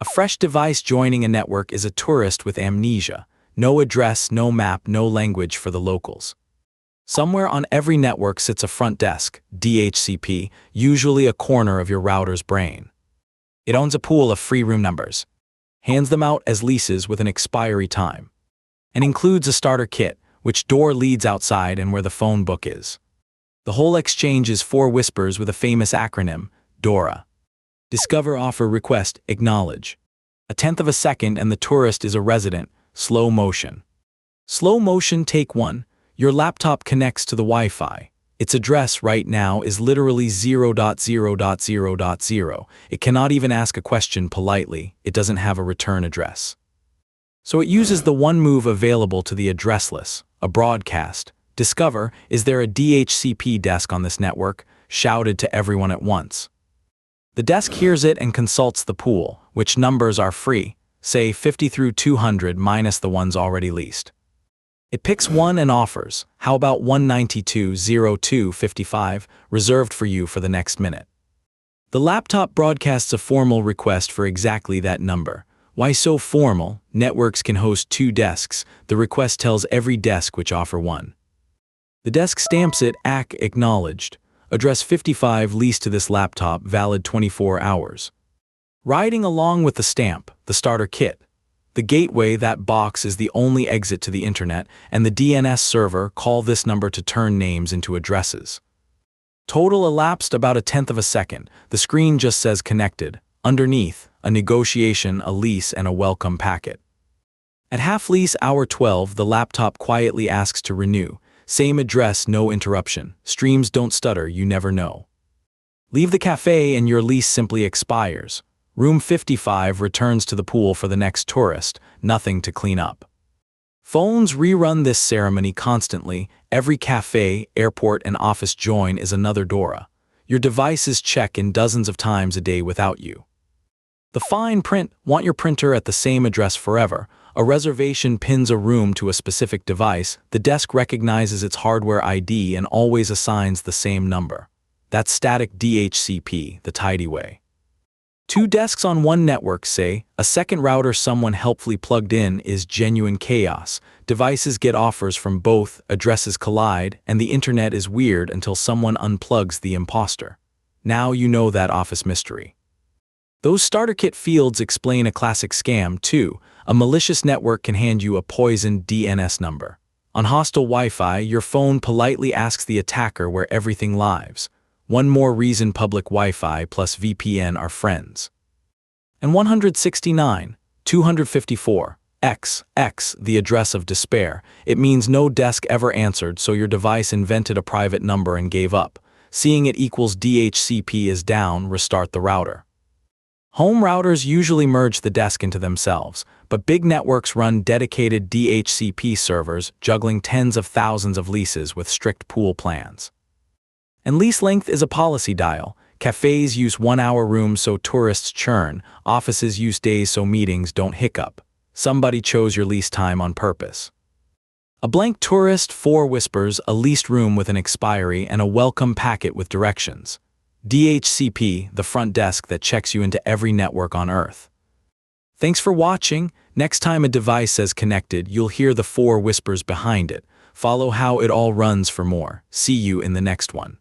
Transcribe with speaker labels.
Speaker 1: A fresh device joining a network is a tourist with amnesia. No address, no map, no language for the locals. Somewhere on every network sits a front desk, DHCP, usually a corner of your router's brain. It owns a pool of free room numbers, hands them out as leases with an expiry time, and includes a starter kit, which door leads outside and where the phone book is. The whole exchange is 4 whispers with a famous acronym, DORA. Discover, offer, request, acknowledge. 1/10 of a second and the tourist is a resident, slow motion. Slow motion take 1. Your laptop connects to the Wi-Fi. Its address right now is literally 0.0.0.0. It cannot even ask a question politely. It doesn't have a return address. So it uses the one move available to the addressless, a broadcast. Discover, is there a DHCP desk on this network? Shouted to everyone at once. The desk hears it and consults the pool, which numbers are free, say 50 through 200 minus the ones already leased. It picks one and offers, how about 192.02.55, reserved for you for the next minute. The laptop broadcasts a formal request for exactly that number. Why so formal? Networks can host 2 desks. The request tells every desk which offer one. The desk stamps it, acknowledged. Address 55 leased to this laptop, valid 24 hours. Riding along with the stamp, the starter kit. The gateway, that box, is the only exit to the internet, and the DNS server, call this number to turn names into addresses. Total elapsed about 1/10 of a second. The screen just says connected. Underneath, a negotiation, a lease, and a welcome packet. At half lease hour 12, the laptop quietly asks to renew. Same address, no interruption. Streams don't stutter, you never know. Leave the cafe and your lease simply expires. Room 55 returns to the pool for the next tourist, nothing to clean up. Phones rerun this ceremony constantly. Every cafe, airport, and office join is another DORA. Your devices check in dozens of times a day without you. The fine print, want your printer at the same address forever. A reservation pins a room to a specific device. The desk recognizes its hardware ID and always assigns the same number. That's static DHCP, the tidy way. 2 desks on one network, say, a second router someone helpfully plugged in, is genuine chaos. Devices get offers from both, addresses collide, and the internet is weird until someone unplugs the imposter. Now you know that office mystery. Those starter kit fields explain a classic scam, too. A malicious network can hand you a poisoned DNS number. On hostile Wi-Fi, your phone politely asks the attacker where everything lives. One more reason public Wi-Fi plus VPN are friends. And 169.254, the address of despair. It means no desk ever answered, so your device invented a private number and gave up. Seeing it equals DHCP is down, restart the router. Home routers usually merge the desk into themselves, but big networks run dedicated DHCP servers, juggling tens of thousands of leases with strict pool plans. And lease length is a policy dial. Cafes use 1-hour rooms so tourists churn. Offices use days so meetings don't hiccup. Somebody chose your lease time on purpose. A blank tourist, 4 whispers, a leased room with an expiry, and a welcome packet with directions. DHCP, the front desk that checks you into every network on Earth. Thanks for watching. Next time a device says connected, you'll hear the 4 whispers behind it. Follow how it all runs for more. See you in the next one.